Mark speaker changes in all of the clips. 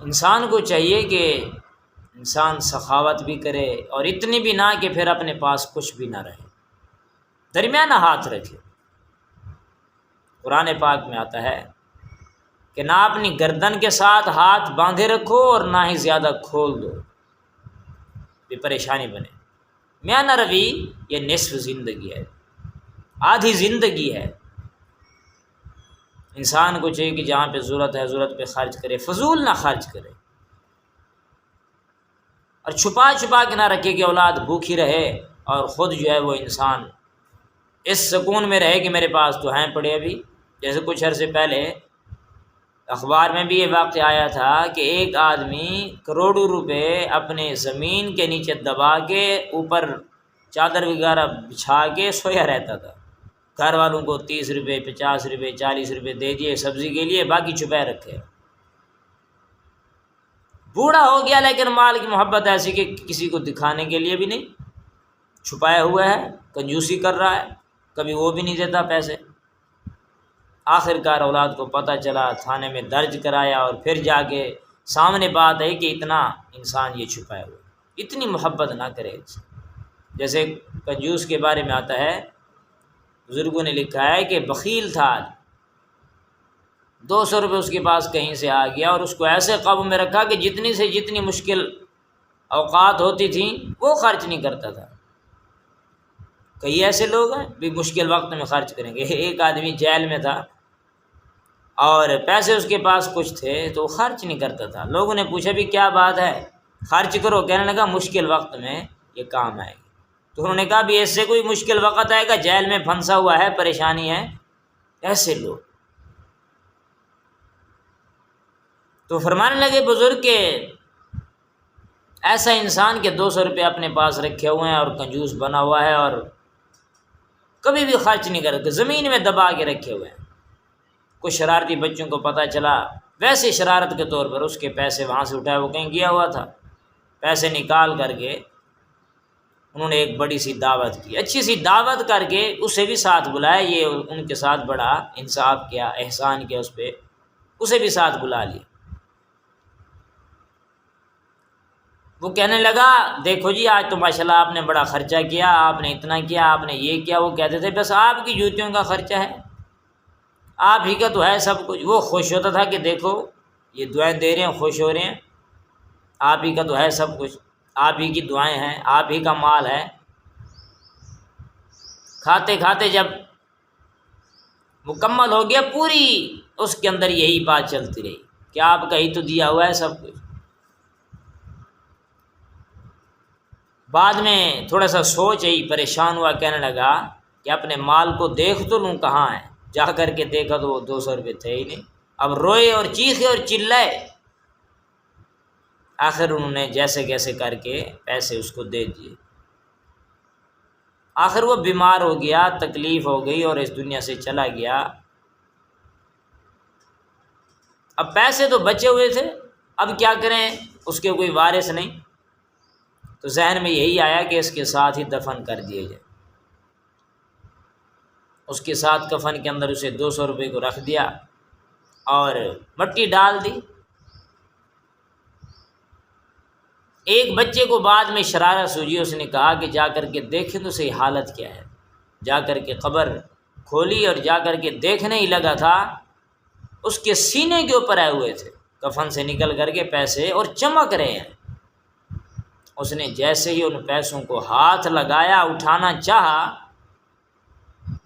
Speaker 1: انسان کو چاہیے کہ انسان سخاوت بھی کرے اور اتنی بھی نہ کہ پھر اپنے پاس کچھ بھی نہ رہے، درمیانہ ہاتھ رکھے۔ قرآن پاک میں آتا ہے کہ نہ اپنی گردن کے ساتھ ہاتھ باندھے رکھو اور نہ ہی زیادہ کھول دو، یہ پریشانی بنے۔ میانہ روی یہ نصف زندگی ہے، آدھی زندگی ہے۔ انسان کو چاہیے کہ جہاں پہ ضرورت ہے ضرورت پہ خرچ کرے، فضول نہ خرچ کرے، اور چھپا چھپا کے نہ رکھے کہ اولاد بھوکھی رہے اور خود جو ہے وہ انسان اس سکون میں رہے کہ میرے پاس تو ہیں پڑے۔ ابھی جیسے کچھ عرصے پہلے اخبار میں بھی یہ واقعہ آیا تھا کہ ایک آدمی کروڑوں روپے اپنے زمین کے نیچے دبا کے اوپر چادر وغیرہ بچھا کے سویا رہتا تھا، گھر والوں کو 30 روپے 50 روپے 40 روپے دے دیے سبزی کے لیے، باقی چھپائے رکھے۔ بوڑھا ہو گیا لیکن مال کی محبت ایسی کہ کسی کو دکھانے کے لیے بھی نہیں، چھپایا ہوا ہے، کنجوسی کر رہا ہے، کبھی وہ بھی نہیں دیتا پیسے۔ آخر کار اولاد کو پتہ چلا، تھانے میں درج کرایا، اور پھر جا کے سامنے بات ہے کہ اتنا انسان یہ چھپایا ہوا، اتنی محبت نہ کرے۔ جیسے کنجوس کے بارے میں آتا ہے، بزرگوں نے لکھا ہے کہ بخیل تھا، 200 روپے اس کے پاس کہیں سے آ گیا اور اس کو ایسے قابو میں رکھا کہ جتنی سے جتنی مشکل اوقات ہوتی تھیں وہ خرچ نہیں کرتا تھا۔ کئی ایسے لوگ ہیں بھی مشکل وقت میں خرچ کریں گے۔ ایک آدمی جیل میں تھا اور پیسے اس کے پاس کچھ تھے تو وہ خرچ نہیں کرتا تھا۔ لوگوں نے پوچھا بھی کیا بات ہے، خرچ کرو، کہنے لگا مشکل وقت میں یہ کام آئے گی۔ تو انہوں نے کہا بھی ایسے کوئی مشکل وقت آئے گا، جیل میں پھنسا ہوا ہے، پریشانی ہے۔ ایسے لوگ تو فرمانے لگے بزرگ کہ ایسا انسان کہ 200 روپے اپنے پاس رکھے ہوئے ہیں اور کنجوس بنا ہوا ہے اور کبھی بھی خرچ نہیں کرتے، زمین میں دبا کے رکھے ہوئے ہیں۔ کچھ شرارتی بچوں کو پتہ چلا، ویسے شرارت کے طور پر اس کے پیسے وہاں سے اٹھائے، وہ کہیں گیا ہوا تھا، پیسے نکال کر کے انہوں نے ایک بڑی سی دعوت کی، اچھی سی دعوت کر کے اسے بھی ساتھ بلایا۔ یہ ان کے ساتھ بڑا انصاف کیا، احسان کیا اس پہ، اسے بھی ساتھ بلا لیا۔ وہ کہنے لگا دیکھو جی آج تو ماشاءاللہ آپ نے بڑا خرچہ کیا، آپ نے اتنا کیا، آپ نے یہ کیا۔ وہ کہتے تھے بس آپ کی جوتیوں کا خرچہ ہے، آپ ہی کا تو ہے سب کچھ۔ وہ خوش ہوتا تھا کہ دیکھو یہ دعائیں دے رہے ہیں، خوش ہو رہے ہیں، آپ ہی کا تو ہے سب کچھ، آپ ہی کی دعائیں ہیں، آپ ہی کا مال ہے۔ کھاتے کھاتے جب مکمل ہو گیا، پوری اس کے اندر یہی بات چلتی رہی کہ آپ کا ہی تو دیا ہوا ہے سب کچھ۔ بعد میں تھوڑا سا سوچ آئی، پریشان ہوا، کہنے لگا کہ اپنے مال کو دیکھ تو لوں کہاں ہے۔ جا کر کے دیکھا تو وہ 200 روپے تھے ہی نہیں۔ اب روئے اور چیخے اور چلائے، آخر انہوں نے جیسے کیسے کر کے پیسے اس کو دے دیے۔ آخر وہ بیمار ہو گیا، تکلیف ہو گئی اور اس دنیا سے چلا گیا۔ اب پیسے تو بچے ہوئے تھے، اب کیا کریں، اس کے کوئی وارث نہیں، تو ذہن میں یہی آیا کہ اس کے ساتھ ہی دفن کر دیے جائے۔ اس کے ساتھ کفن کے اندر اسے 200 روپے کو رکھ دیا اور مٹی ڈال دی۔ ایک بچے کو بعد میں شرارت سوجی، اس نے کہا کہ جا کر کے دیکھیں تو صحیح حالت کیا ہے۔ جا کر کے قبر کھولی اور جا کر کے دیکھنے ہی لگا تھا، اس کے سینے کے اوپر آئے ہوئے تھے کفن سے نکل کر کے پیسے اور چمک رہے ہیں۔ اس نے جیسے ہی ان پیسوں کو ہاتھ لگایا، اٹھانا چاہا،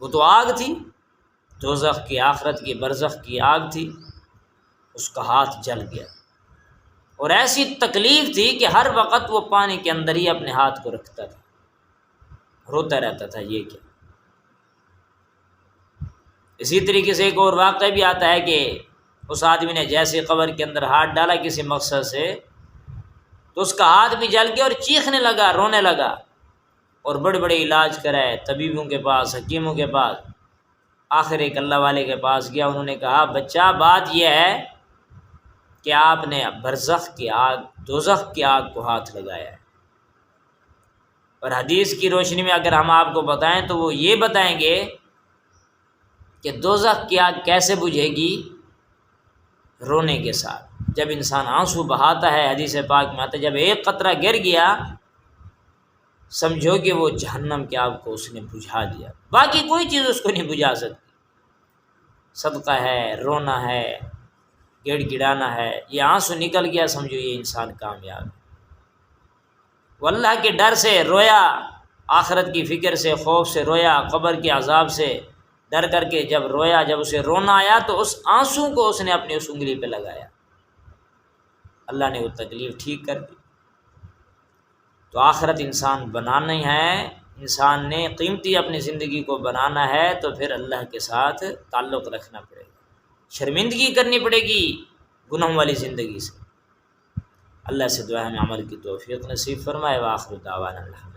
Speaker 1: وہ تو آگ تھی، دوزخ کی، آخرت کی، برزخ کی آگ تھی، اس کا ہاتھ جل گیا۔ اور ایسی تکلیف تھی کہ ہر وقت وہ پانی کے اندر ہی اپنے ہاتھ کو رکھتا تھا، روتا رہتا تھا یہ کیا۔ اسی طریقے سے ایک اور واقعہ بھی آتا ہے کہ اس آدمی نے جیسے قبر کے اندر ہاتھ ڈالا کسی مقصد سے، تو اس کا ہاتھ بھی جل گیا اور چیخنے لگا، رونے لگا، اور بڑے بڑے علاج کرائے، طبیبوں کے پاس، حکیموں کے پاس۔ آخر ایک اللہ والے کے پاس گیا، انہوں نے کہا بچہ بات یہ ہے کہ آپ نے برزخ کی آگ، دوزخ کی آگ کو ہاتھ لگایا ہے۔ اور حدیث کی روشنی میں اگر ہم آپ کو بتائیں تو وہ یہ بتائیں گے کہ دوزخ کی آگ کیسے بجھے گی رونے کے ساتھ جب انسان آنسو بہاتا ہے، حدیث پاک میں آتا ہے جب ایک قطرہ گر گیا سمجھو کہ وہ جہنم کے آگ کو اس نے بجھا دیا، باقی کوئی چیز اس کو نہیں بجھا سکتی۔ صدقہ ہے، رونا ہے، گڑ گڑانا ہے، یہ آنسو نکل گیا سمجھو یہ انسان کامیاب ہے۔ وہ اللہ کے ڈر سے رویا، آخرت کی فکر سے، خوف سے رویا، قبر کے عذاب سے ڈر کر کے جب رویا، جب اسے رونا آیا تو اس آنسو کو اس نے اپنی اس انگلی پہ لگایا، اللہ نے وہ تکلیف ٹھیک کر دی۔ تو آخرت انسان بنانی ہے، انسان نے قیمتی اپنی زندگی کو بنانا ہے تو پھر اللہ کے ساتھ تعلق رکھنا پڑے گا، شرمندگی کرنی پڑے گی گناہوں والی زندگی سے۔ اللہ سے دعا ہے ہمیں عمل کی توفیق نصیب فرمائے۔ وآخر دعوانا الحمد